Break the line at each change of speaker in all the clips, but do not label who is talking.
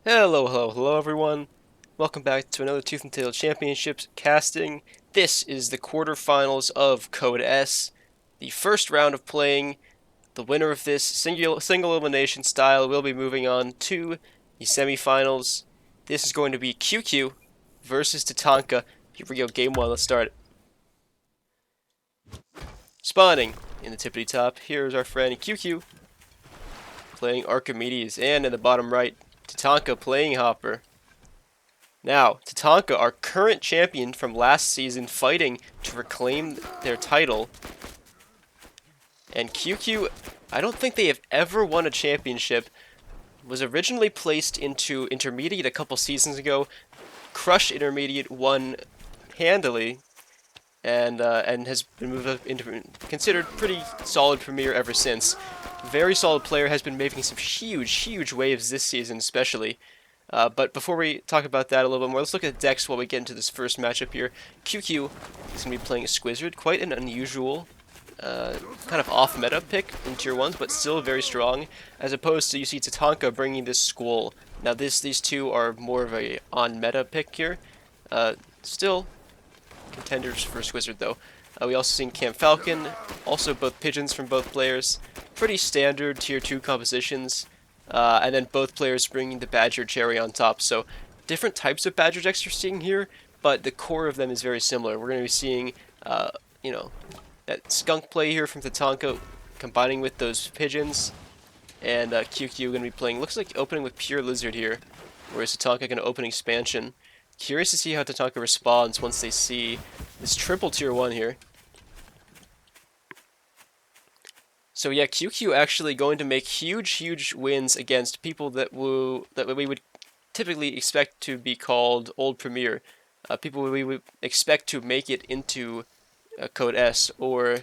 Hello everyone. Welcome back to another Tooth and Tail Championships casting. This is the quarterfinals of Code S. The first round of playing. The winner of this single elimination style will be moving on to the semifinals. This is going to be QQ versus Tatanka. Here we go, game one. Let's start it. Spawning in the tippity top. Here's our friend QQ playing Archimedes, and in the bottom right, Tatanka playing Hopper. Now, Tatanka, our current champion from last season, fighting to reclaim their title. And QQ, I don't think they have ever won a championship. Was originally placed into Intermediate a couple seasons ago. Crushed Intermediate, won handily, and has been moved up into considered pretty solid Premier ever since. Very solid player, has been making some huge waves this season especially. But before we talk about that a little bit more, let's look at the decks while we get into this first matchup here. QQ is going to be playing a Squizzard, quite an unusual, kind of off-meta pick in Tier 1s, but still very strong, as opposed to, you see Tatanka bringing this Squall. Now these two are more of a on-meta pick here. Still contenders for Squizzard though. We also seen Camp Falcon, also both pigeons from both players. Pretty standard Tier 2 compositions. And then both players bringing the Badger cherry on top. So different types of Badger decks you're seeing here, but the core of them is very similar. We're going to be seeing, you know, that skunk play here from Tatanka combining with those pigeons, and QQ going to be playing, looks like opening with pure lizard here, whereas Tatanka going to open expansion. Curious to see how Tatanka responds once they see this triple Tier 1 here. So yeah, QQ actually going to make huge wins against people that we would typically expect to be called old Premier, people we would expect to make it into Code S or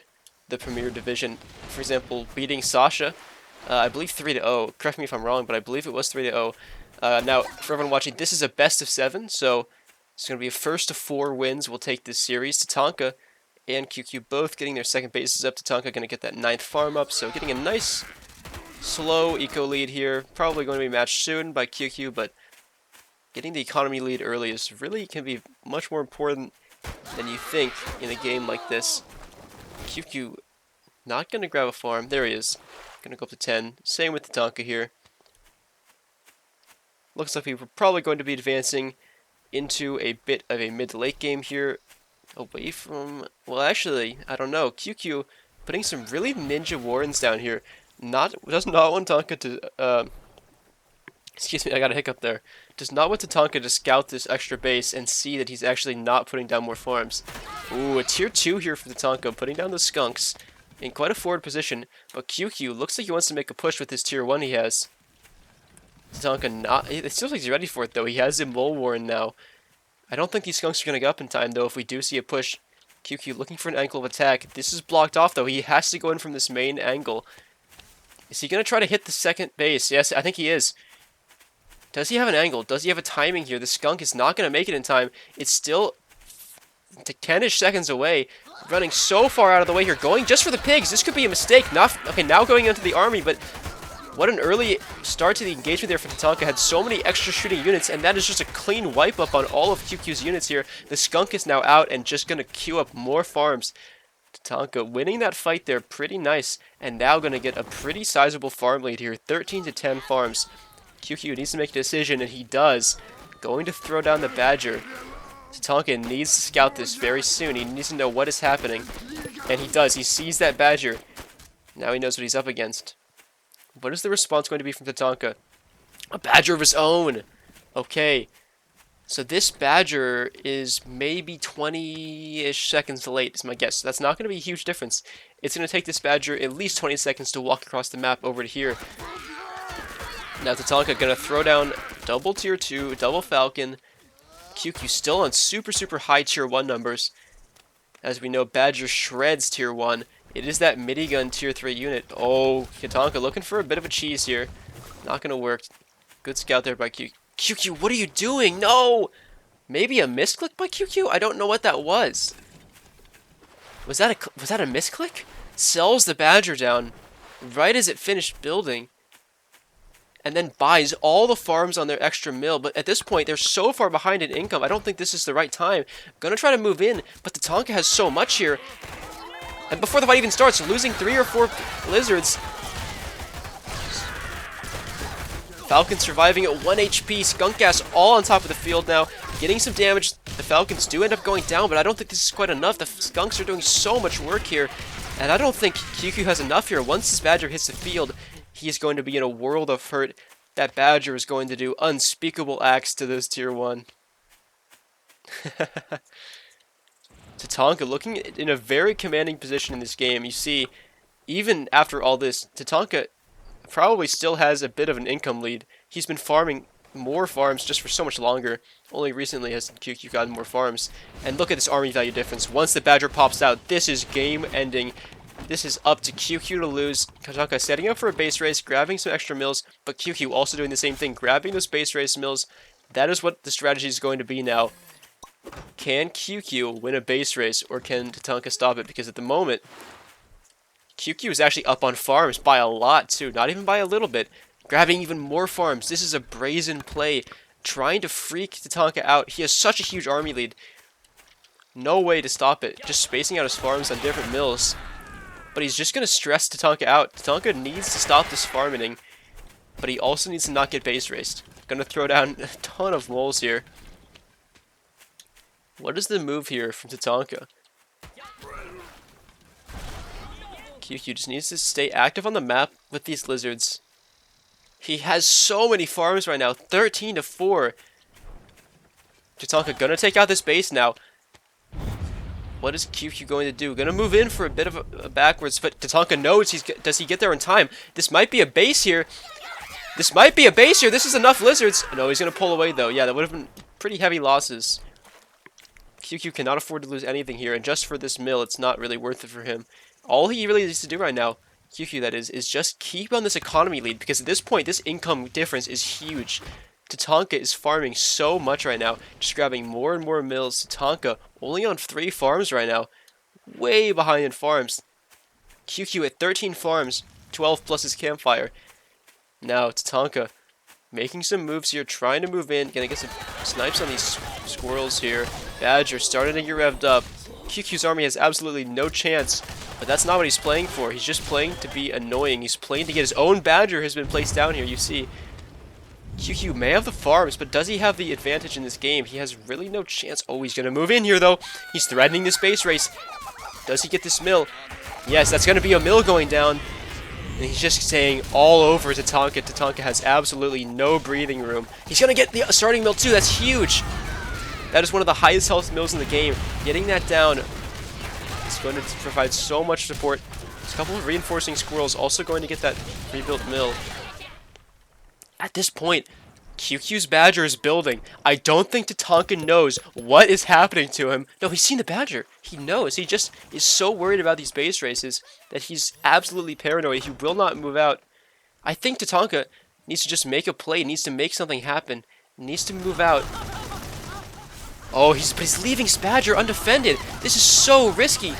the Premier division. For example, beating Sasha, I believe 3-0. Correct me if I'm wrong, but I believe it was 3-0. Now, for everyone watching, this is a best of 7, so it's going to be a first of 4 wins. We'll take this series. Tatanka and QQ both getting their second bases up. Tatanka going to get that 9th farm up, so getting a nice slow eco lead here. Probably going to be matched soon by QQ, but getting the economy lead early is really can be much more important than you think in a game like this. QQ not going to grab a farm. There he is. Going to go up to 10. Same with Tatanka here. Looks like we're probably going to be advancing into a bit of a mid-late game here. Away from, well, actually, I don't know. QQ putting some really ninja wardens down here. Does not want Tatanka to excuse me, I got a hiccup there. Does not want Tatanka to scout this extra base and see that he's actually not putting down more farms. Ooh, a Tier 2 here for Tatanka, putting down the skunks in quite a forward position. But QQ looks like he wants to make a push with this Tier 1 he has. Tatanka not, it seems like he's ready for it though. He has the Mole Warren now. I don't think these skunks are going to go up in time, though, if we do see a push. QQ looking for an angle of attack. This is blocked off, though. He has to go in from this main angle. Is he going to try to hit the second base? Yes, I think he is. Does he have an angle? Does he have a timing here? The skunk is not going to make it in time. It's still 10-ish seconds away. Running so far out of the way here. Going just for the pigs. This could be a mistake. Okay, now going into the army, but what an early start to the engagement there for Tatanka. Had so many extra shooting units, and that is just a clean wipe up on all of QQ's units here. The skunk is now out and just going to queue up more farms. Tatanka winning that fight there pretty nice, and now going to get a pretty sizable farm lead here. 13 to 10 farms. QQ needs to make a decision, and he does. Going to throw down the Badger. Tatanka needs to scout this very soon. He needs to know what is happening, and he does. He sees that Badger. Now he knows what he's up against. What is the response going to be from Tatanka? A Badger of his own! Okay. So this Badger is maybe 20-ish seconds late, is my guess. So that's not going to be a huge difference. It's going to take this Badger at least 20 seconds to walk across the map over to here. Now Tatanka going to throw down double Tier 2, double Falcon. QQ still on super high Tier 1 numbers. As we know, Badger shreds Tier 1. It is that minigun Tier 3 unit. Oh, Tatanka looking for a bit of a cheese here. Not going to work. Good scout there by QQ. QQ, what are you doing? No! Maybe a misclick by QQ? I don't know what that was. Was that a misclick? Sells the Badger down right as it finished building. and then buys all the farms on their extra mill. But at this point, they're so far behind in income, I don't think this is the right time. Gonna try to move in, but Tatanka has so much here. And before the fight even starts, losing 3 or 4 lizards. Falcons surviving at 1 HP. Skunk Gas all on top of the field now. Getting some damage. The Falcons do end up going down, but I don't think this is quite enough. The Skunks are doing so much work here. And I don't think QQ has enough here. Once this Badger hits the field, he is going to be in a world of hurt. That Badger is going to do unspeakable acts to those tier 1. Tatanka looking in a very commanding position in this game. You see, even after all this, Tatanka probably still has a bit of an income lead. He's been farming more farms just for so much longer. Only recently has QQ gotten more farms. And look at this army value difference. Once the Badger pops out, this is game ending. This is up to QQ to lose. Tatanka setting up for a base race, grabbing some extra mills, but QQ also doing the same thing, grabbing those base race mills. That is what the strategy is going to be now. Can QQ win a base race, or can Tatanka stop it? Because at the moment, QQ is actually up on farms by a lot too, not even by a little bit. Grabbing even more farms. This is a brazen play, trying to freak Tatanka out. He has such a huge army lead. No way to stop it. Just spacing out his farms on different mills. But he's just going to stress Tatanka out. Tatanka needs to stop this farming, but he also needs to not get base raced. Going to throw down a ton of moles here. What is the move here from Tatanka? QQ just needs to stay active on the map with these lizards. He has so many farms right now. 13 to 4. Tatanka gonna take out this base now. What is QQ going to do? Gonna move in for a bit of a backwards, but Tatanka knows does he get there in time? This might be a base here. This might be a base here. This is enough lizards. No, he's gonna pull away though. Yeah, that would have been pretty heavy losses. QQ cannot afford to lose anything here, and just for this mill, it's not really worth it for him. All he really needs to do right now, QQ that is just keep on this economy lead, because at this point, this income difference is huge. Tatanka is farming so much right now, just grabbing more and more mills. Tatanka only on 3 farms right now, way behind in farms. QQ at 13 farms, 12 plus his campfire. Now Tatanka making some moves here, trying to move in, gonna get some snipes on these squirrels here. Badger starting to get revved up. QQ's army has absolutely no chance, but that's not what he's playing for. He's just playing to be annoying. He's playing to get his own Badger has been placed down here, you see. QQ may have the farms, but does he have the advantage in this game? He has really no chance. Oh, he's gonna move in here though. He's threatening this base race. Does he get this mill? Yes, that's gonna be a mill going down. And he's just saying all over Tatanka. Tatanka has absolutely no breathing room. He's going to get the starting mill too. That's huge. That is one of the highest health mills in the game. Getting that down is going to provide so much support. There's a couple of reinforcing squirrels also going to get that rebuilt mill. At this point, QQ's Badger is building. I don't think Tatanka knows what is happening to him. No, he's seen the Badger. He knows. He just is so worried about these base races that he's absolutely paranoid. He will not move out. I think Tatanka needs to just make a play, needs to make something happen, needs to move out. Oh, but he's leaving his Badger undefended. This is so risky.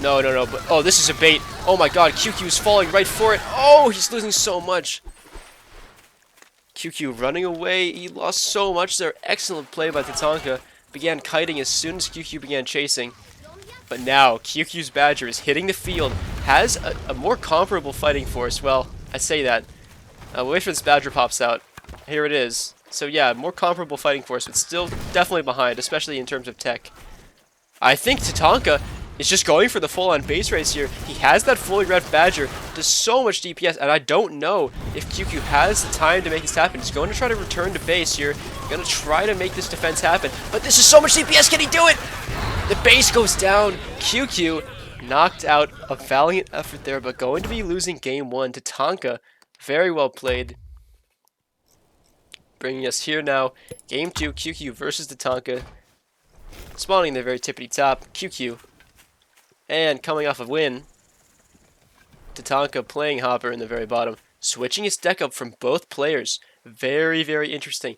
No, but oh, this is a bait. Oh my god, QQ is falling right for it. Oh, he's losing so much. QQ running away. He lost so much there. Excellent play by Tatanka. Began kiting as soon as QQ began chasing. But now, QQ's Badger is hitting the field. Has a more comparable fighting force. Well, I say that. Wait for this Badger pops out. Here it is. So yeah, more comparable fighting force, but still definitely behind, especially in terms of tech. I think Tatanka is just going for the full-on base race here. He has that fully revved Badger, does so much DPS, and I don't know if QQ has the time to make this happen. He's going to try to return to base here, going to try to make this defense happen, but this is so much DPS, can he do it? The base goes down. QQ knocked out. A valiant effort there, but going to be losing game 1. Tatanka, very well played. Bringing us here now, game 2, QQ versus Tatanka. Spawning in the very tippity top, QQ. And coming off a win, Tatanka playing Hopper in the very bottom. Switching his deck up from both players. Very, very interesting.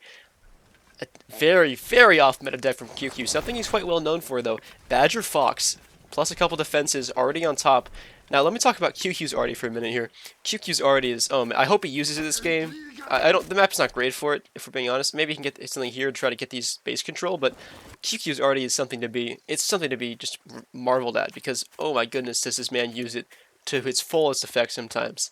A very, very off-meta deck from QQ. Something he's quite well known for, though. Badger Fox, plus a couple defenses already on top. Now let me talk about QQ's arty for a minute here. QQ's arty is, I hope he uses it this game. I don't, the map's not great for it, if we're being honest. Maybe he can get something here to try to get these base control, but QQ's arty is something to be, it's something to be just marveled at, because, oh my goodness, does this man use it to its fullest effect sometimes.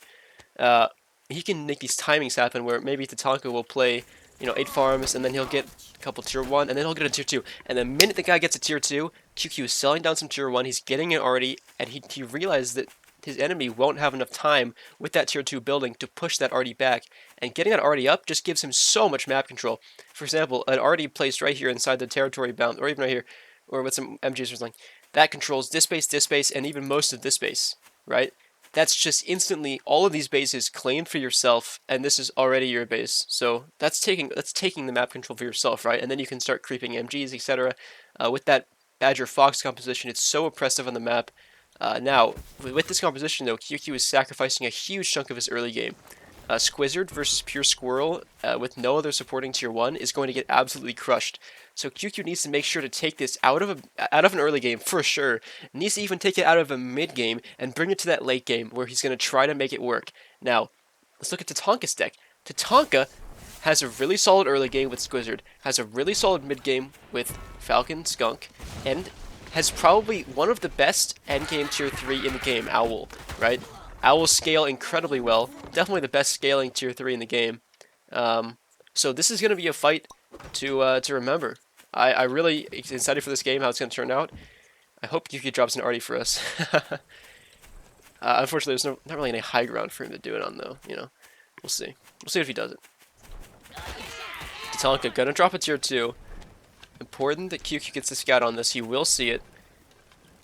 He can make these timings happen where maybe Tatanka will play, 8 farms, and then he'll get a couple tier 1, and then he'll get a tier 2. And the minute the guy gets a tier 2, QQ is selling down some tier 1, he's getting it already, and he realizes that his enemy won't have enough time with that tier 2 building to push that arty back. And getting that arty up just gives him so much map control. For example, an arty placed right here inside the territory bound, or even right here, or with some MGs or something, that controls this base, and even most of this base, right? That's just instantly all of these bases claimed for yourself, and this is already your base. So that's taking the map control for yourself, right? And then you can start creeping MGs, etc. With that Badger Fox composition, it's so oppressive on the map. Now, with this composition though, QQ is sacrificing a huge chunk of his early game. Squizzard versus Pure Squirrel with no other supporting tier 1 is going to get absolutely crushed. So QQ needs to make sure to take this out of an early game for sure. Needs to even take it out of a mid game and bring it to that late game where he's going to try to make it work. Now, let's look at Tatanka's deck. Tatanka has a really solid early game with Squizzard, has a really solid mid game with Falcon, Skunk, and has probably one of the best endgame tier 3 in the game, Owl, right? Owls scale incredibly well. Definitely the best scaling tier 3 in the game. So this is going to be a fight to remember. I really excited for this game, how it's going to turn out. I hope QQ drops an arty for us. Unfortunately, there's not really any high ground for him to do it on, though. We'll see. We'll see if he does it. Tatanka gonna drop a tier 2. Important that QQ gets the scout on this. He will see it.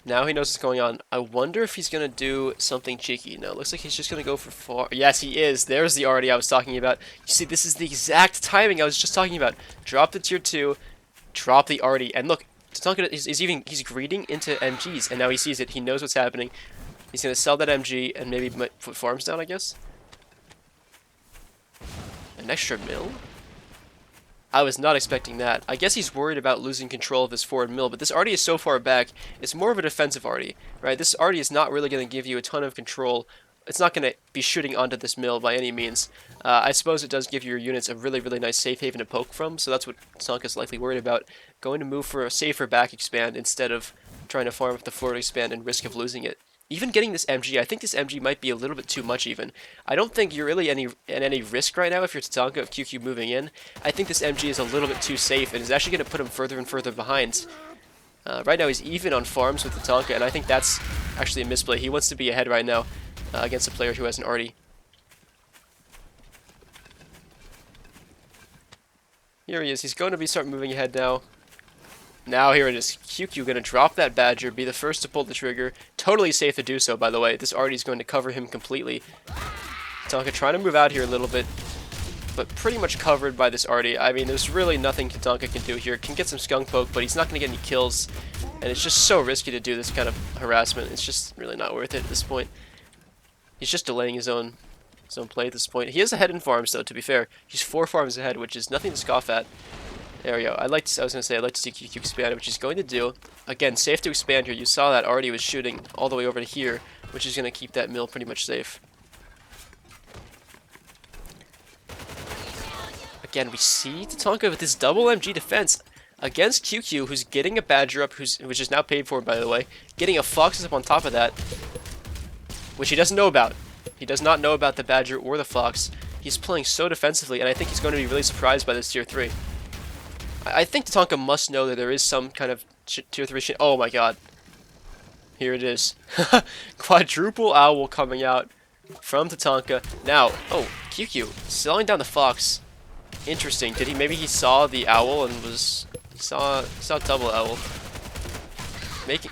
Now he knows what's going on. I wonder if he's going to do something cheeky. No, it looks like he's just going to go for far. Yes, he is. There's the arty I was talking about. You see, this is the exact timing I was just talking about. Drop the tier 2, drop the arty. And look, Tatanka he's greeting into MGs, and now he sees it. He knows what's happening. He's going to sell that MG and maybe put farms down, I guess. An extra mill? I was not expecting that. I guess he's worried about losing control of his forward mill, but this arty is so far back, it's more of a defensive arty, right? This arty is not really going to give you a ton of control. It's not going to be shooting onto this mill by any means. I suppose it does give your units a really, really nice safe haven to poke from, so that's what Tatanka's likely worried about. Going to move for a safer back expand instead of trying to farm up the forward expand and risk of losing it. Even getting this MG, I think this MG might be a little bit too much even. I don't think you're really at any risk right now if you're Tatanka of QQ moving in. I think this MG is a little bit too safe and is actually going to put him further and further behind. Right now he's even on farms with Tatanka, and I think that's actually a misplay. He wants to be ahead right now against a player who has an arty. Here he is. He's going to start moving ahead now. Now here it is. QQ going to drop that Badger, be the first to pull the trigger. Totally safe to do so, by the way. This arty is going to cover him completely. Tatanka trying to move out here a little bit, but pretty much covered by this arty. I mean, there's really nothing Tatanka can do here. Can get some skunk poke, but he's not going to get any kills. And it's just so risky to do this kind of harassment. It's just really not worth it at this point. He's just delaying his own play at this point. He is ahead in farms, though, to be fair. He's 4 farms ahead, which is nothing to scoff at. There we go. I was going to say, I'd like to see QQ expand, which he's going to do. Again, safe to expand here. You saw that already was shooting all the way over to here, which is going to keep that mill pretty much safe. Again, we see Tatanka with this double MG defense against QQ, who's getting a Badger up, which is now paid for, by the way. Getting a Fox up on top of that, which he doesn't know about. He does not know about the Badger or the Fox. He's playing so defensively, and I think he's going to be really surprised by this tier 3. I think Tatanka must know that there is some kind of tier 3 shit. Oh my god. Here it is. Quadruple Owl coming out from Tatanka. Now, oh, QQ selling down the Fox. Interesting. Maybe he saw the Owl and saw double Owl.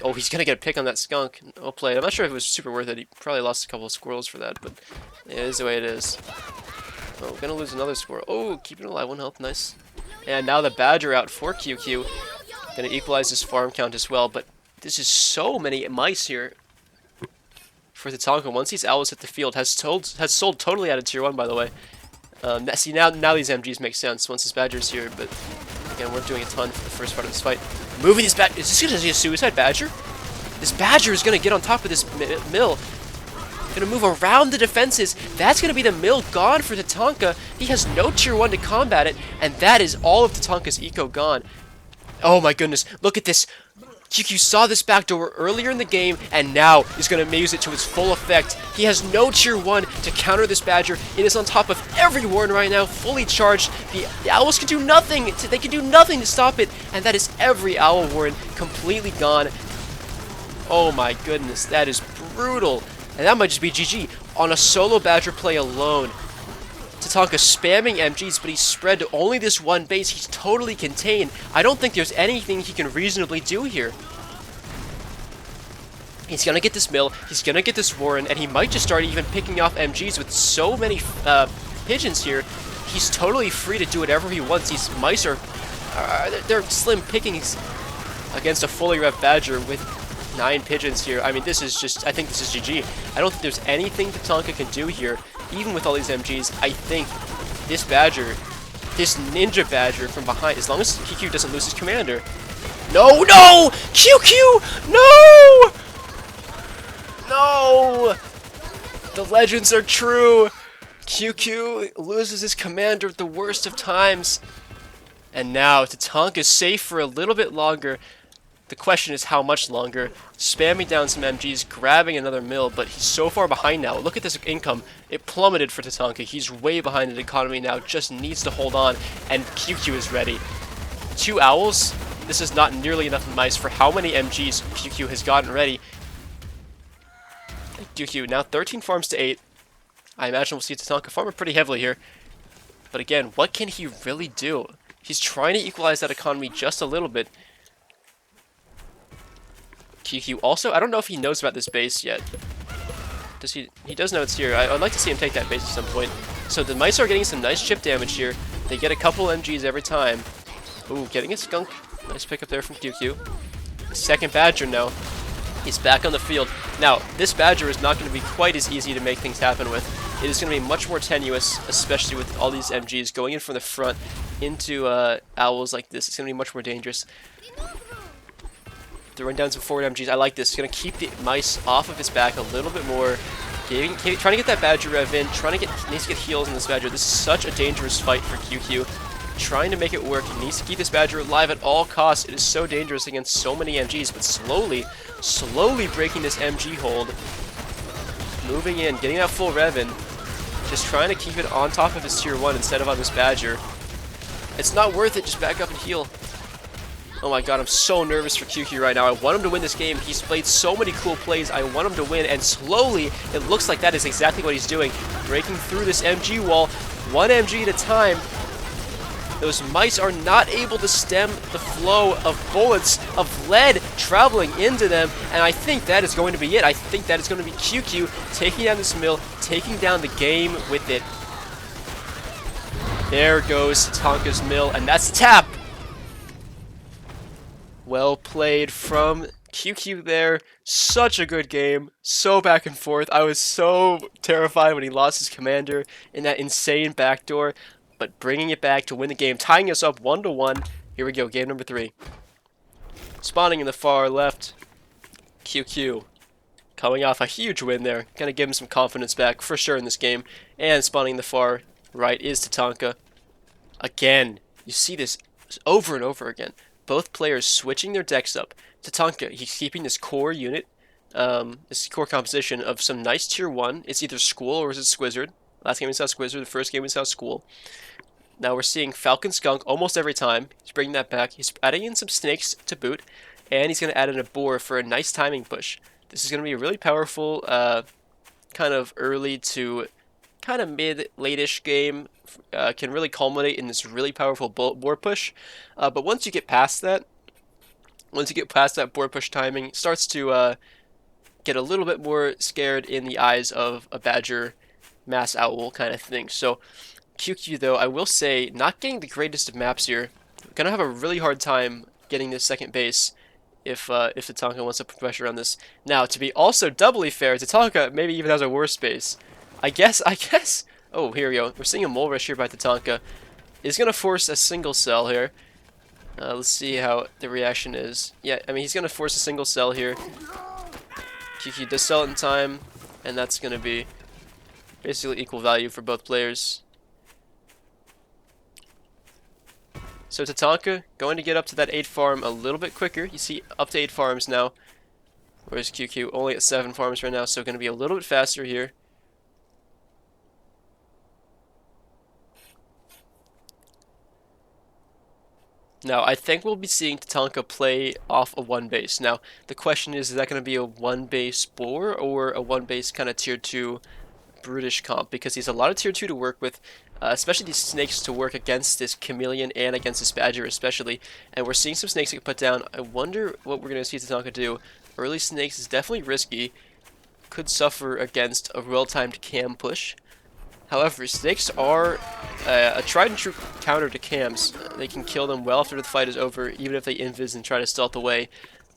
Oh, he's gonna get a pick on that skunk. Well played. I'm not sure if it was super worth it. He probably lost a couple of squirrels for that, but it is the way it is. Oh, gonna lose another squirrel. Oh, keeping it alive, 1 health, nice. And now the Badger out for QQ. Gonna equalize his farm count as well, but this is so many mice here for Tatanka. Once these owls hit the field, has sold totally out of tier 1, by the way. See, now these MGs make sense once this Badger's here, but again, we're doing a ton for the first part of this fight. Moving this Badger. Is this gonna be a suicide Badger? This Badger is gonna get on top of this mill. Gonna move around the defenses. That's gonna be the mill gone for Tatanka. He has no tier 1 to combat it, and that is all of Tatanka's eco gone. Oh my goodness, look at this. QQ saw this backdoor earlier in the game, and now is going to use it to its full effect. He has no tier 1 to counter this Badger. It is on top of every Warden right now, fully charged. The Owls can do nothing. They can do nothing to stop it, and that is every Owl Warden completely gone. Oh my goodness, that is brutal. And that might just be GG on a solo Badger play alone. Tatanka spamming MGs, but he's spread to only this one base. He's totally contained. I don't think there's anything he can reasonably do here. He's going to get this mill, he's going to get this Warren, and he might just start even picking off MGs with so many pigeons here. He's totally free to do whatever he wants. These mice are they're slim pickings against a fully revved Badger with 9 pigeons here. I mean, this is just, I think this is GG. I don't think there's anything Tatanka can do here. Even with all these MGs, I think this Badger, this Ninja Badger from behind, as long as QQ doesn't lose his commander. No, no! QQ! No! No! The legends are true! QQ loses his commander at the worst of times. And now Tatanka is safe for a little bit longer. The question is how much longer. Spamming down some MGs, grabbing another mill, but he's so far behind now. Look at this income. It plummeted for Tatanka. He's way behind the economy now, just needs to hold on, and QQ is ready. 2 Owls? This is not nearly enough mice for how many MGs QQ has gotten ready. QQ now 13 farms to 8. I imagine we'll see Tatanka farm pretty heavily here. But again, what can he really do? He's trying to equalize that economy just a little bit. QQ also, I don't know if he knows about this base yet. Does he? He does know it's here. I'd like to see him take that base at some point. So the mice are getting some nice chip damage here. They get a couple MGs every time. Ooh, getting a skunk. Nice pickup there from QQ. Second Badger now. He's back on the field. Now, this Badger is not going to be quite as easy to make things happen with. It is going to be much more tenuous, especially with all these MGs going in from the front into Owls like this. It's going to be much more dangerous. Throwing down some forward MGs. I like this. It's going to keep the mice off of his back a little bit more. Trying to get that Badger rev in. Needs to get heals in this Badger. This is such a dangerous fight for QQ. Trying to make it work. He needs to keep this Badger alive at all costs. It is so dangerous against so many MGs, but slowly breaking this MG hold. Moving in, getting that full rev in. Just trying to keep it on top of his tier 1 instead of on this Badger. It's not worth it. Just back up and heal. Oh my god, I'm so nervous for QQ right now. I want him to win this game. He's played so many cool plays. I want him to win, and slowly, it looks like that is exactly what he's doing. Breaking through this MG wall, 1 MG at a time. Those mice are not able to stem the flow of bullets, of lead traveling into them, and I think that is going to be it. I think that is going to be QQ taking down this mill, taking down the game with it. There goes Tatanka's mill, and that's the tap! Well played from QQ there. Such a good game. So back and forth. I was so terrified when he lost his commander in that insane backdoor. But bringing it back to win the game. Tying us up 1-1. Here we go. Game number 3. Spawning in the far left. QQ. Coming off a huge win there. Gonna give him some confidence back for sure in this game. And spawning in the far right is Tatanka. Again. You see this over and over again. Both players switching their decks up. Tatanka, he's keeping this core unit, this core composition of some nice tier 1. It's either School or is it Squizzard. Last game we saw Squizzard, the first game we saw School. Now we're seeing Falcon Skunk almost every time. He's bringing that back. He's adding in some snakes to boot, and he's going to add in a boar for a nice timing push. This is going to be a really powerful, kind of early to kind of mid-late-ish game. Can really culminate in this really powerful board push. But once you get past that, board push timing, it starts to get a little bit more scared in the eyes of a Badger mass owl kind of thing. So QQ though, I will say, not getting the greatest of maps here. Gonna have a really hard time getting this second base if Tatanka wants to put pressure on this. Now, to be also doubly fair, Tatanka maybe even has a worse base. I guess. Oh, here we go. We're seeing a mole rush here by Tatanka. He's going to force a single cell here. Let's see how the reaction is. Yeah, I mean, he's going to force a single cell here. QQ does sell it in time. and that's going to be basically equal value for both players. So Tatanka going to get up to that 8 farm a little bit quicker. You see up to 8 farms now, whereas QQ only at 7 farms right now, so going to be a little bit faster here. Now, I think we'll be seeing Tatanka play off a 1 base. Now, the question is that going to be a 1 base boar or a 1 base kind of tier 2 brutish comp? Because he's a lot of tier 2 to work with, especially these snakes to work against this chameleon and against this badger especially. And we're seeing some snakes get put down. I wonder what we're going to see Tatanka do. Early snakes is definitely risky. Could suffer against a well-timed cam push. However, snakes are a tried and true counter to cams. They can kill them well after the fight is over, even if they invis and try to stealth away.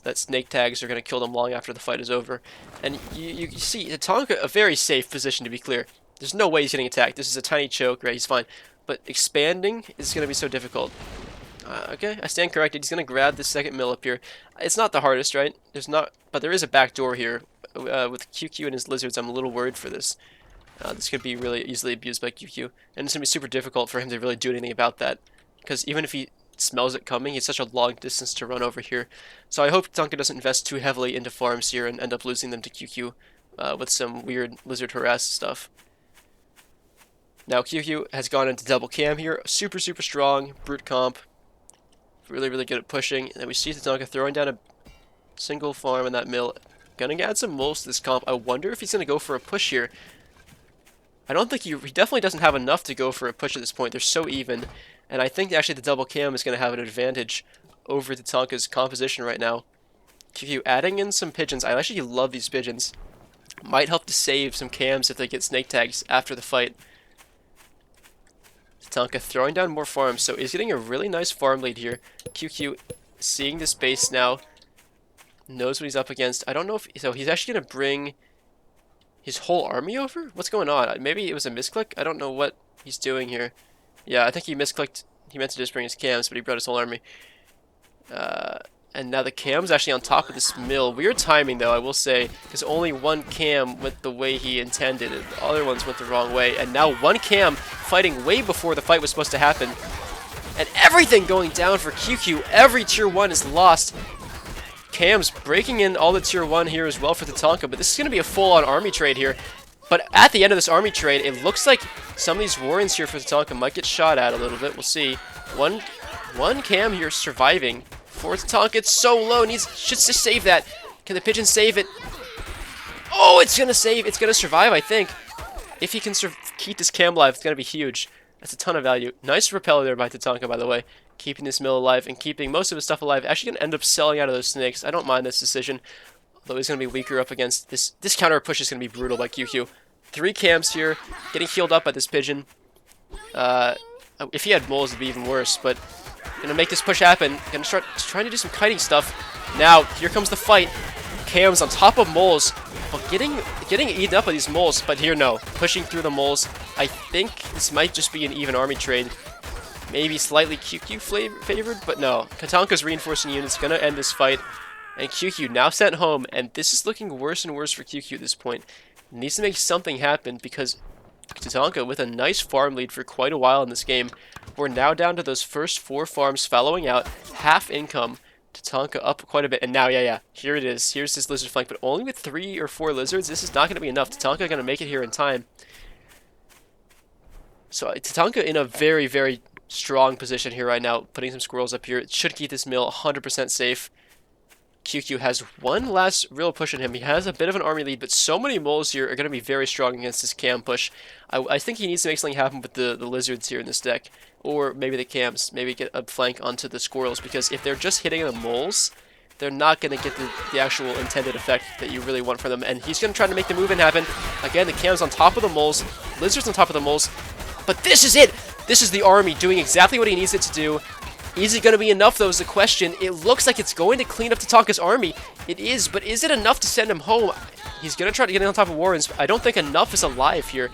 That snake tags are going to kill them long after the fight is over. And you see, Tatanka, a very safe position to be clear. There's no way he's getting attacked. This is a tiny choke, right? He's fine. But expanding is going to be so difficult. Okay, I stand corrected. He's going to grab this second mill up here. It's not the hardest, right? There's not, but there is a back door here. With QQ and his lizards, I'm a little worried for this. This could be really easily abused by QQ, and it's going to be super difficult for him to really do anything about that, because even if he smells it coming, it's such a long distance to run over here. So I hope Tatanka doesn't invest too heavily into farms here and end up losing them to QQ with some weird lizard harass stuff. Now QQ has gone into double cam here, super strong, brute comp, really good at pushing, and then we see Tatanka throwing down a single farm in that mill. Gonna add some moles to this comp. I wonder if he's gonna go for a push here. I don't think he definitely doesn't have enough to go for a push at this point. They're so even. And I think actually the double cam is going to have an advantage over Tatanka's composition right now. QQ adding in some pigeons. I actually love these pigeons. Might help to save some cams if they get snake tags after the fight. Tatanka throwing down more farms. So he's getting a really nice farm lead here. QQ seeing this base now. Knows what he's up against. I don't know if... So he's actually going to bring his whole army over? What's going on? Maybe it was a misclick? I don't know what he's doing here. Yeah, I think he misclicked. He meant to just bring his cams, but he brought his whole army. And now the cam's actually on top of this mill. Weird timing, though, I will say, because only one cam went the way he intended. The other ones went the wrong way. And now one cam fighting way before the fight was supposed to happen. And everything going down for QQ. Every tier 1 is lost. Cam's breaking in all the tier 1 here as well for Tatanka, but this is going to be a full-on army trade here. But at the end of this army trade, it looks like some of these warrens here for Tatanka might get shot at a little bit. We'll see. One cam here surviving for Tatanka. It's so low. Should just save that. Can the pigeon save it? Oh, it's going to save. It's going to survive, I think. If he can keep this cam alive, it's going to be huge. That's a ton of value. Nice repeller there by Tatanka, by the way. Keeping this mill alive and keeping most of his stuff alive. Actually going to end up selling out of those snakes. I don't mind this decision. Although he's going to be weaker up against this. This counter push is going to be brutal by QQ. 3 cams here. Getting healed up by this pigeon. If he had moles, it'd be even worse. But going to make this push happen. Going to start trying to do some kiting stuff. Now, here comes the fight. Cams on top of moles. But getting eaten up by these moles. But here, no. Pushing through the moles. I think this might just be an even army trade. Maybe slightly QQ favored, but no. Tatanka's reinforcing units going to end this fight. And QQ now sent home, and this is looking worse and worse for QQ at this point. It needs to make something happen because Tatanka, with a nice farm lead for quite a while in this game, we're now down to those first 4 farms following out. Half income. Tatanka up quite a bit, and now, yeah, here it is. Here's this lizard flank, but only with 3 or 4 lizards. This is not going to be enough. Tatanka going to make it here in time. So Tatanka in a very strong position here right now, putting some squirrels up here. It should keep this mill 100% safe. QQ has one last real push on him. He has a bit of an army lead, but so many moles here are going to be very strong against this cam push. I think he needs to make something happen with the lizards here in this deck. Or maybe the cams. Maybe get a flank onto the squirrels, because if they're just hitting the moles, they're not going to get the actual intended effect that you really want from them. And he's going to try to make the movement happen. Again, the cam's on top of the moles. Lizards on top of the moles. But this is it! This is the army doing exactly what he needs it to do. Is it going to be enough, though, is the question. It looks like it's going to clean up Tatanka's army. It is, but is it enough to send him home? He's going to try to get on top of Warrens. I don't think enough is alive here.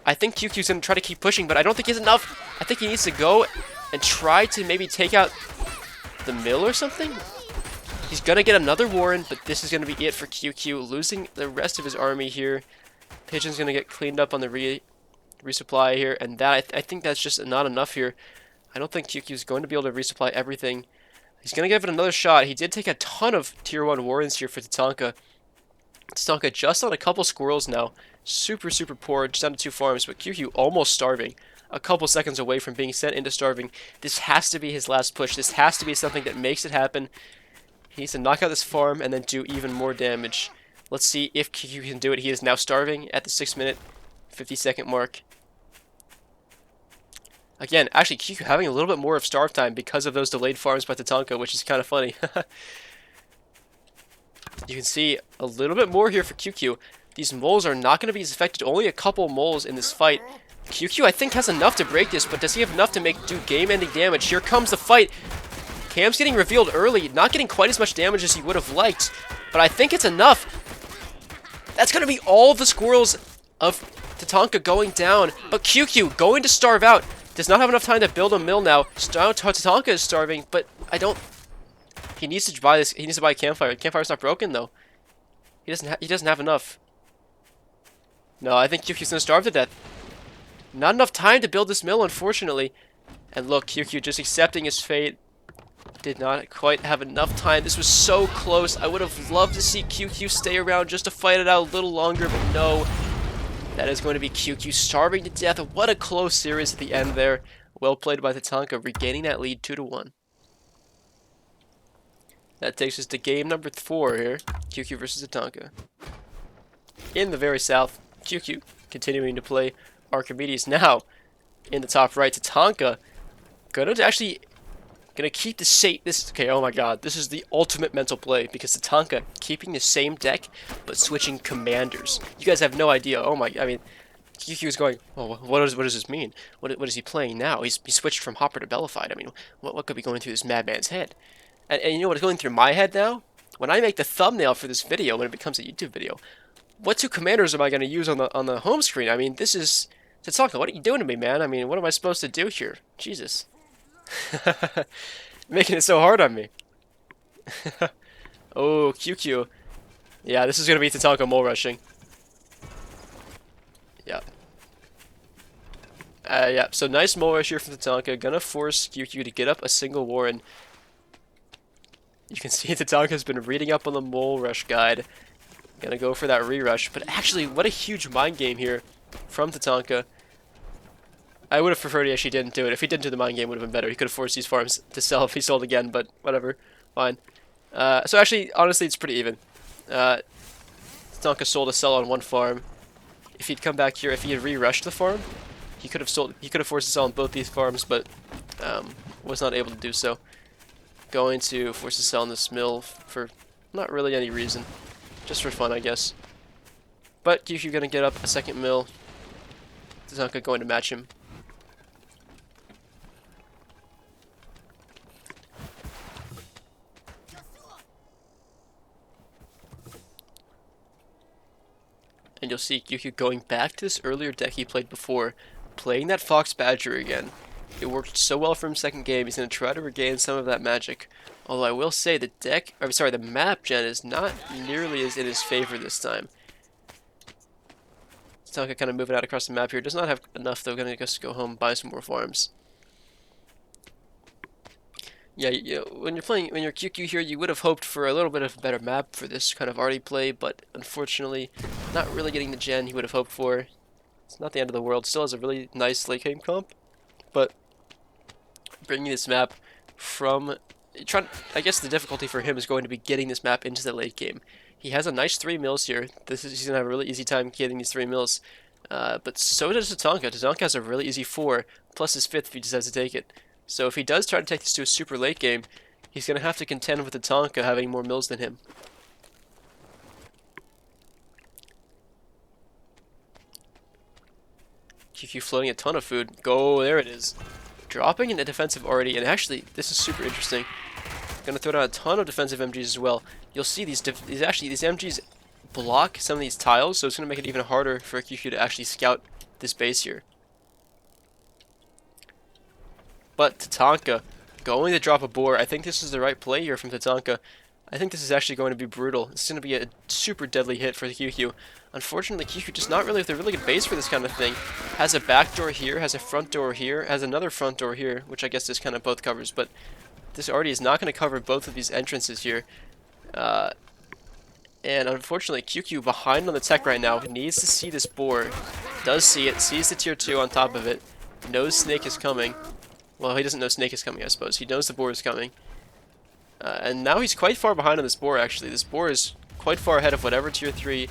I think QQ's going to try to keep pushing, but I don't think he's enough. I think he needs to go and try to maybe take out the mill or something. He's going to get another Warren, but this is going to be it for QQ, losing the rest of his army here. Pigeon's going to get cleaned up on the resupply here, and that I think that's just not enough here. I don't think QQ is going to be able to resupply everything. He's going to give it another shot. He did take a ton of tier 1 Warrens here for Tatanka. Tatanka just on a couple squirrels now. Super, super poor, just down to 2 farms, but QQ almost starving. A couple seconds away from being sent into starving. This has to be his last push. This has to be something that makes it happen. He needs to knock out this farm and then do even more damage. Let's see if QQ can do it. He is now starving at the 6-minute, 50-second mark. Again, actually, QQ having a little bit more of starve time because of those delayed farms by Tatanka, which is kind of funny. You can see a little bit more here for QQ. These moles are not going to be as affected. Only a couple moles in this fight. QQ, I think, has enough to break this, but does he have enough to do game-ending damage? Here comes the fight. Cam's getting revealed early, not getting quite as much damage as he would have liked, but I think it's enough. That's going to be all the squirrels of Tatanka going down, but QQ going to starve out. Does not have enough time to build a mill now. Tatanka is starving, but I don't... He needs to buy this. He needs to buy a campfire. Campfire's not broken though. He doesn't have enough. No, I think QQ's gonna starve to death. Not enough time to build this mill, unfortunately. And look, QQ just accepting his fate. Did not quite have enough time. This was so close. I would have loved to see QQ stay around just to fight it out a little longer, but no. That is going to be QQ starving to death. What a close series at the end there. Well played by Tatanka, regaining that lead 2-1. That takes us to game number 4 here. QQ versus Tatanka. In the very south, QQ continuing to play Archimedes. Now, in the top right, Tatanka gonna keep the okay, oh my god, this is the ultimate mental play because Tatanka keeping the same deck but switching commanders. You guys have no idea. Oh my, I mean, QQ is going, oh, what does this mean? What is he playing now? He switched from Hopper to Bellified. I mean, what could be going through this madman's head? And you know what's going through my head now? When I make the thumbnail for this video, when it becomes a YouTube video, what 2 commanders am I going to use on the home screen? I mean, this is Tatanka. What are you doing to me, man? I mean, what am I supposed to do here? Jesus. Making it so hard on me. Oh, QQ. Yeah, this is going to be Tatanka mole rushing. Yeah. Yeah, so nice mole rush here from Tatanka. Gonna force QQ to get up a single Warren. You can see Tatanka's been reading up on the mole rush guide. Gonna go for that re-rush. But actually, what a huge mind game here from Tatanka. I would have preferred he actually didn't do it. If he didn't do the mind game, it would have been better. He could have forced these farms to sell if he sold again, but whatever. Fine. So actually, honestly, it's pretty even. Tatanka sold a sell on 1 farm. If he'd come back here, if he had re-rushed the farm, he could have forced a sell on both these farms, but was not able to do so. Going to force a sell on this mill for not really any reason. Just for fun, I guess. But QQ gonna get up a second mill. Tatanka going to match him. And you'll see QQ going back to this earlier deck he played before, playing that Fox Badger again. It worked so well for him second game, he's going to try to regain some of that magic. Although I will say the map gen is not nearly as in his favor this time. Tatanka kind of moving out across the map here. Does not have enough though, going to just go home and buy some more farms. Yeah, when you're QQ here, you would have hoped for a little bit of a better map for this kind of arty play, but unfortunately, not really getting the gen he would have hoped for. It's not the end of the world. Still has a really nice late game comp, but bringing this map from I guess the difficulty for him is going to be getting this map into the late game. He has a nice 3 mills here. He's gonna have a really easy time getting these 3 mills. But so does Tatanka. Tatanka has a really easy 4 plus his 5th if he decides to take it. So if he does try to take this to a super late game, he's gonna have to contend with Tatanka having more mills than him. QQ floating a ton of food. Go, there it is. Dropping in the defensive already, and actually, this is super interesting. Gonna throw down a ton of defensive MGs as well. You'll see these MGs block some of these tiles, so it's gonna make it even harder for QQ to actually scout this base here. But Tatanka going to drop a boar. I think this is the right play here from Tatanka. I think this is actually going to be brutal. It's going to be a super deadly hit for the QQ. Unfortunately, QQ just not really with a really good base for this kind of thing. Has a back door here, has a front door here, has another front door here, which I guess this kind of both covers, but this already is not going to cover both of these entrances here. And unfortunately, QQ behind on the tech right now, needs to see this boar. Does see it, sees the tier 2 on top of it, knows Snake is coming. Well, he doesn't know Snake is coming, I suppose. He knows the boar is coming. And now he's quite far behind on this boar, actually. This boar is quite far ahead of whatever tier 3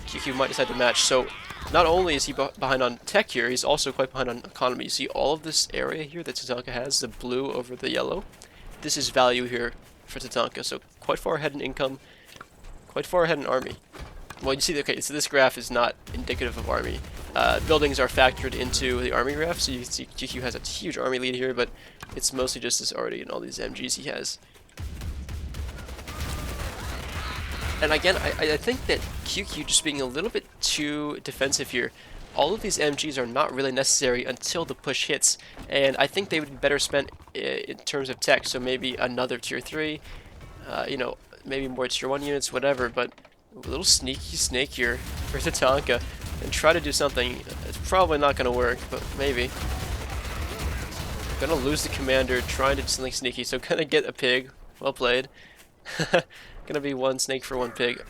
QQ might decide to match. So, not only is he behind on tech here, he's also quite behind on economy. You see all of this area here that Tatanka has, the blue over the yellow. This is value here for Tatanka, so quite far ahead in income, quite far ahead in army. Well, you see, okay, so this graph is not indicative of army. Buildings are factored into the army graph, so you can see QQ has a huge army lead here, but it's mostly just this arty and all these MGs he has. And again, I think that QQ just being a little bit too defensive here. All of these MGs are not really necessary until the push hits, and I think they would be better spent in terms of tech, so maybe another tier 3, you know, maybe more tier 1 units, whatever, but a little sneaky snake here for Tatanka, and try to do something. It's probably not going to work, but maybe. Gonna lose the commander, trying to do something sneaky, so gonna get a pig. Well played. Gonna be one snake for one pig.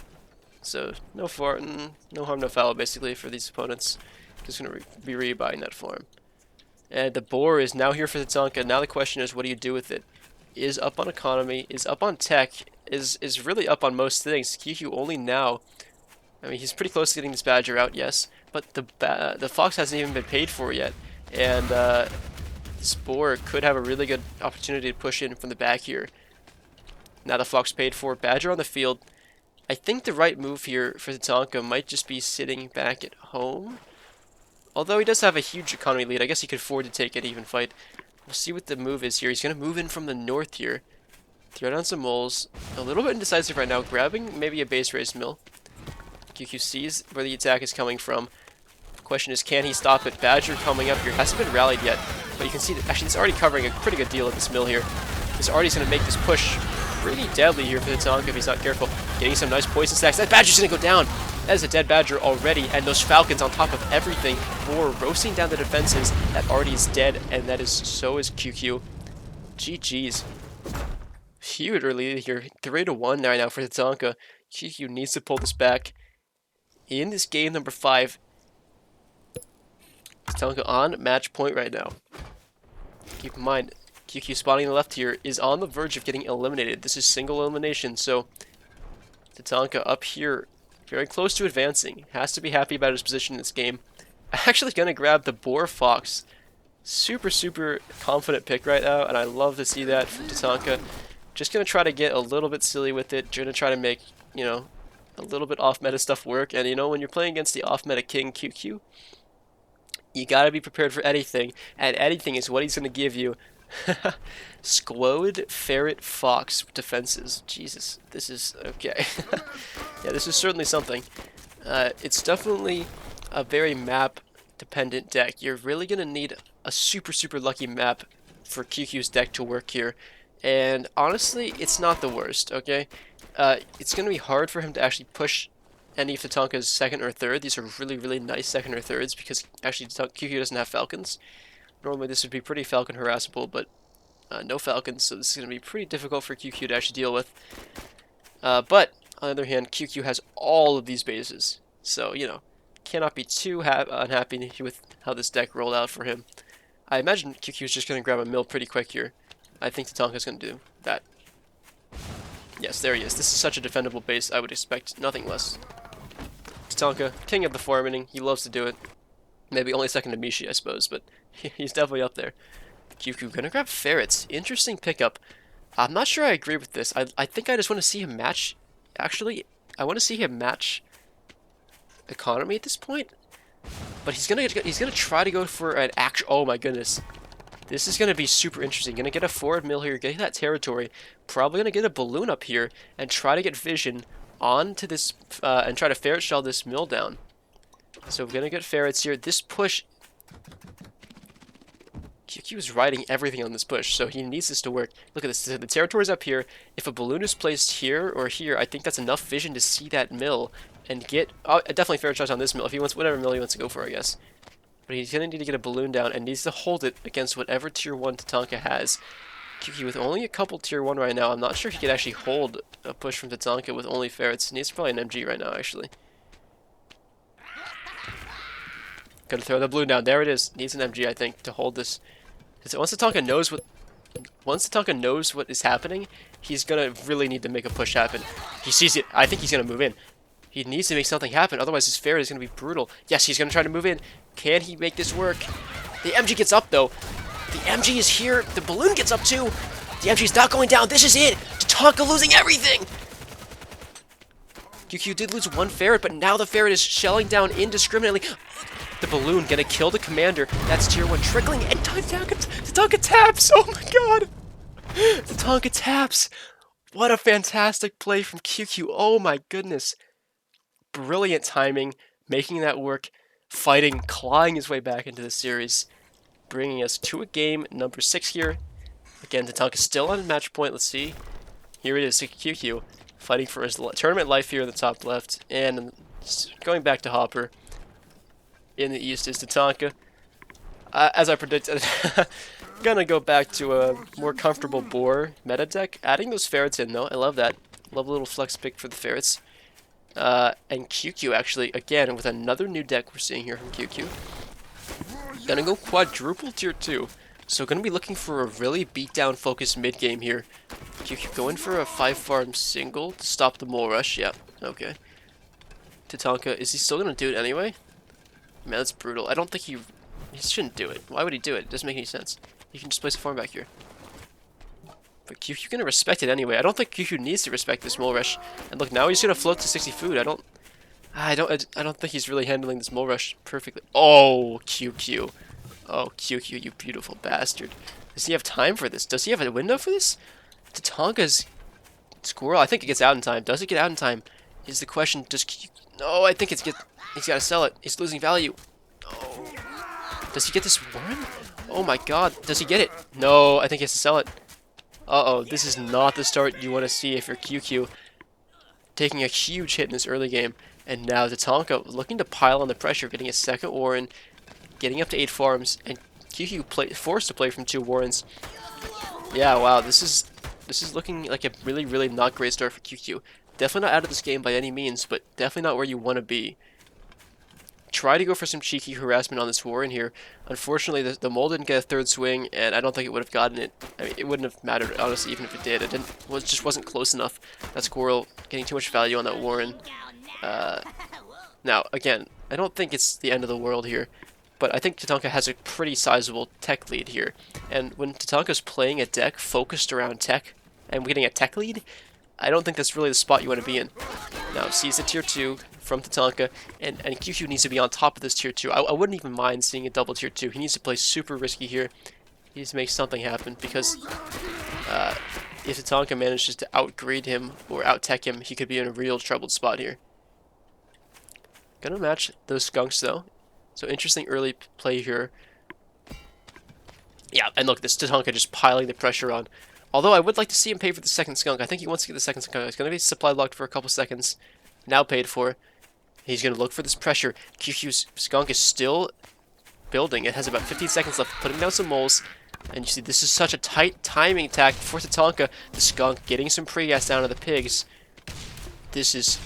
So no harm, no foul, basically, for these opponents. Just gonna be rebuying that farm. And the boar is now here for the Tatanka. Now the question is, what do you do with it? Is up on economy, is up on tech, is really up on most things. QQ only now. I mean, he's pretty close to getting this badger out, yes, but the fox hasn't even been paid for yet, and this boar could have a really good opportunity to push in from the back here. Now the fox paid for, badger on the field. I think the right move here for Tatanka might just be sitting back at home. Although he does have a huge economy lead, I guess he could afford to take an even fight. We'll see what the move is here. He's going to move in from the north here. Throw down some moles. A little bit indecisive right now, grabbing maybe a base raised mill. QQ sees where the attack is coming from. The question is, can he stop it? Badger coming up here. Hasn't been rallied yet, but you can see that actually it's already covering a pretty good deal of this mill here. This Artie's going to make this push pretty deadly here for the Tatanka if he's not careful. Getting some nice poison stacks. That badger's going to go down. That is a dead badger already, and those falcons on top of everything for roasting down the defenses. That Artie's dead, and that is so is QQ. GG's. Huge early here. 3-1 right now for the Tatanka. QQ needs to pull this back. In this game number 5, Tatanka on match point right now. Keep in mind, QQ spotting on the left here is on the verge of getting eliminated. This is single elimination, so Tatanka up here, very close to advancing. Has to be happy about his position in this game. Actually gonna grab the Boar Fox. Super confident pick right now, and I love to see that from Tatanka. Just gonna try to get a little bit silly with it. Gonna try to make, you know, a little bit off-meta stuff work. And you know, when you're playing against the off-meta King QQ, you gotta be prepared for anything, and anything is what he's gonna give you. Squod, Ferret, Fox defenses. Jesus, this is okay. Yeah, this is certainly something. It's definitely a very map-dependent deck. You're really gonna need a super lucky map for QQ's deck to work here. And honestly, it's not the worst, okay? It's gonna be hard for him to actually push any of Tatanka's second or third. These are really nice second or thirds because actually QQ doesn't have falcons. Normally this would be pretty falcon harassable, but no falcons, so this is going to be pretty difficult for QQ to actually deal with. But, on the other hand, QQ has all of these bases, so, you know, cannot be too unhappy with how this deck rolled out for him. I imagine QQ is just going to grab a mill pretty quick here. I think Tatanka's going to do that. Yes, there he is. This is such a defendable base, I would expect nothing less. Tatanka, king of the farm inning, he loves to do it. Maybe only second to Mishi, I suppose, but he's definitely up there. QQ gonna grab ferrets. Interesting pickup. I'm not sure I agree with this. I think I just want to see him match. Actually, I want to see him match economy at this point. But he's gonna try to go for an actual. Oh my goodness, this is gonna be super interesting. Gonna get a forward mill here, getting that territory. Probably gonna get a balloon up here and try to get vision onto this and try to ferret shell this mill down. So we're gonna get ferrets here. This push QQ is riding everything on this push, so he needs this to work. Look at this. The territory's up here. If a balloon is placed here or here, I think that's enough vision to see that mill and get... Oh, definitely fair charge on this mill. If he wants whatever mill he wants to go for, I guess. But he's going to need to get a balloon down and needs to hold it against whatever tier 1 Tatanka has. QQ with only a couple tier 1 right now. I'm not sure he could actually hold a push from Tatanka with only ferrets. He needs probably an MG right now, actually. Gonna throw the balloon down. There it is. Needs an MG, I think, to hold this. Once Tatanka knows what is happening, he's gonna really need to make a push happen. He sees it. I think he's gonna move in. He needs to make something happen, otherwise his ferret is gonna be brutal. Yes, he's gonna try to move in. Can he make this work? The MG gets up though. The MG is here. The balloon gets up too. The MG is not going down. This is it. Tatanka losing everything. QQ did lose one ferret, but now the ferret is shelling down indiscriminately. The balloon gonna kill the commander. That's tier 1 trickling, and Tatanka taps! Oh my god! Tatanka taps! What a fantastic play from QQ. Oh my goodness. Brilliant timing, making that work, fighting, clawing his way back into the series, bringing us to a game number 6 here. Again, Tatanka still on match point. Let's see. Here it is, QQ, fighting for his tournament life here in the top left, and going back to Hopper. In the east is Tatanka. As I predicted, gonna go back to a more comfortable boar meta deck. Adding those ferrets in though, I love that. Love a little flex pick for the ferrets. And QQ actually, again, with another new deck we're seeing here from QQ. Gonna go quadruple tier 2. So gonna be looking for a really beatdown focused mid game here. QQ going for a 5 farm single to stop the mole rush. Yeah, okay. Tatanka, is he still gonna do it anyway? Man, that's brutal. I don't think he shouldn't do it. Why would he do it? It doesn't make any sense. He can just place a farm back here. But QQ gonna respect it anyway. I don't think QQ needs to respect this mole rush. And look, now he's gonna float to 60 food. I don't think he's really handling this mole rush perfectly. Oh, QQ. Oh, QQ, you beautiful bastard. Does he have time for this? Does he have a window for this? Tatanka's squirrel. I think it gets out in time. Does it get out in time? Is the question. Does QQ... No, I think he's got to sell it. He's losing value. Oh. Does he get this one? Oh my god. Does he get it? No, I think he has to sell it. Uh-oh. This is not the start you want to see if you're QQ. Taking a huge hit in this early game. And now Tatanka looking to pile on the pressure, getting a second Warren, getting up to 8 farms, and QQ forced to play from 2 Warrens. Yeah, wow. This is looking like a really, really not great start for QQ. Definitely not out of this game by any means, but definitely not where you want to be. Try to go for some cheeky harassment on this Warren here. Unfortunately, the mole didn't get a third swing, and I don't think it would have gotten it. I mean, it wouldn't have mattered, honestly, even if it did. It just wasn't close enough. That squirrel getting too much value on that Warren. Now, again, I don't think it's the end of the world here, but I think Tatanka has a pretty sizable tech lead here. And when Tatanka's playing a deck focused around tech, and getting a tech lead, I don't think that's really the spot you want to be in. Now, sees the tier 2 from Tatanka, and QQ needs to be on top of this tier 2. I wouldn't even mind seeing a double tier 2. He needs to play super risky here. He needs to make something happen, because if Tatanka manages to outgrade him or out-tech him, he could be in a real troubled spot here. Gonna match those skunks, though. So interesting early play here. Yeah, and look, this Tatanka just piling the pressure on. Although I would like to see him pay for the second skunk. I think he wants to get the second skunk. It's going to be supply locked for a couple seconds. Now paid for. He's going to look for this pressure. QQ's skunk is still building. It has about 15 seconds left. Putting down some moles. And you see, this is such a tight timing attack for Tatanka. The skunk getting some pre-gas down to the pigs. This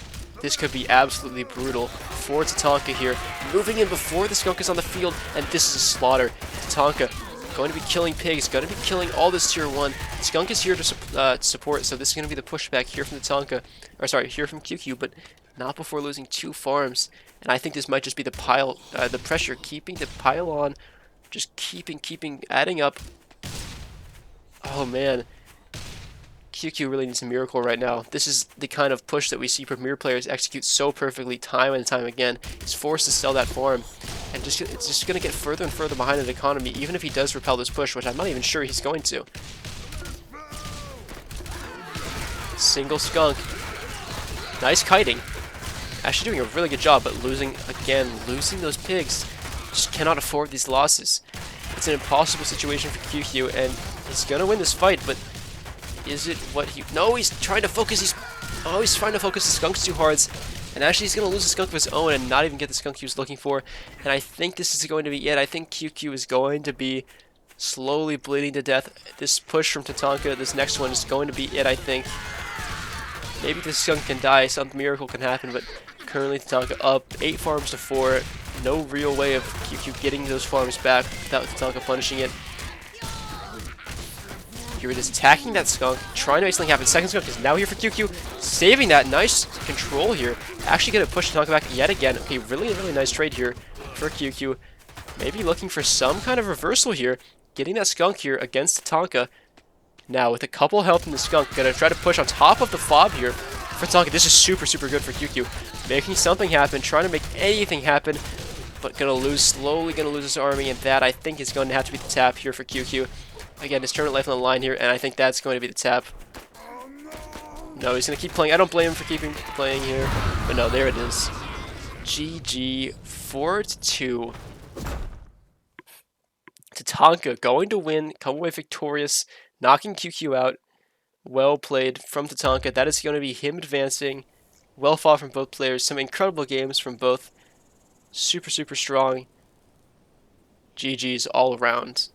could be absolutely brutal for Tatanka here. Moving in before the skunk is on the field. And this is a slaughter. Tatanka going to be killing pigs, going to be killing all this tier 1. Skunk is here to support, so this is going to be the pushback here from Tatanka, or sorry, here from QQ, but not before losing 2 farms. And I think this might just be the pile, the pressure, keeping the pile on, just keeping, adding up. Oh man, QQ really needs a miracle right now. This is the kind of push that we see Premier players execute so perfectly time and time again. He's forced to sell that farm. And it's just going to get further and further behind an economy, even if he does repel this push, which I'm not even sure he's going to. Single skunk. Nice kiting. Actually doing a really good job, but losing those pigs. Just cannot afford these losses. It's an impossible situation for QQ, and he's gonna win this fight, but is it what he... No, he's trying to focus. He's trying to focus the skunks too hard. And actually, he's going to lose a skunk of his own and not even get the skunk he was looking for. And I think this is going to be it. I think QQ is going to be slowly bleeding to death. This push from Tatanka, this next one, is going to be it, I think. Maybe the skunk can die. Some miracle can happen, but currently Tatanka up 8 farms to 4. No real way of QQ getting those farms back without Tatanka punishing it. Here it is, attacking that skunk, trying to make something happen. Second skunk is now here for QQ, saving that. Nice control here. Actually going to push Tatanka back yet again. Okay, really nice trade here for QQ. Maybe looking for some kind of reversal here. Getting that skunk here against Tatanka. Now, with a couple health in the skunk, going to try to push on top of the fob here for Tatanka. This is super good for QQ. Making something happen, trying to make anything happen, but going to lose, slowly going to lose his army, and that, I think, is going to have to be the tap here for QQ. Again, his tournament life on the line here, and I think that's going to be the tap. No, he's going to keep playing. I don't blame him for keeping playing here. But no, there it is. GG, 4-2. Tatanka going to win, come away victorious, knocking QQ out. Well played from Tatanka. That is going to be him advancing. Well fought from both players. Some incredible games from both. Super strong. GG's all around.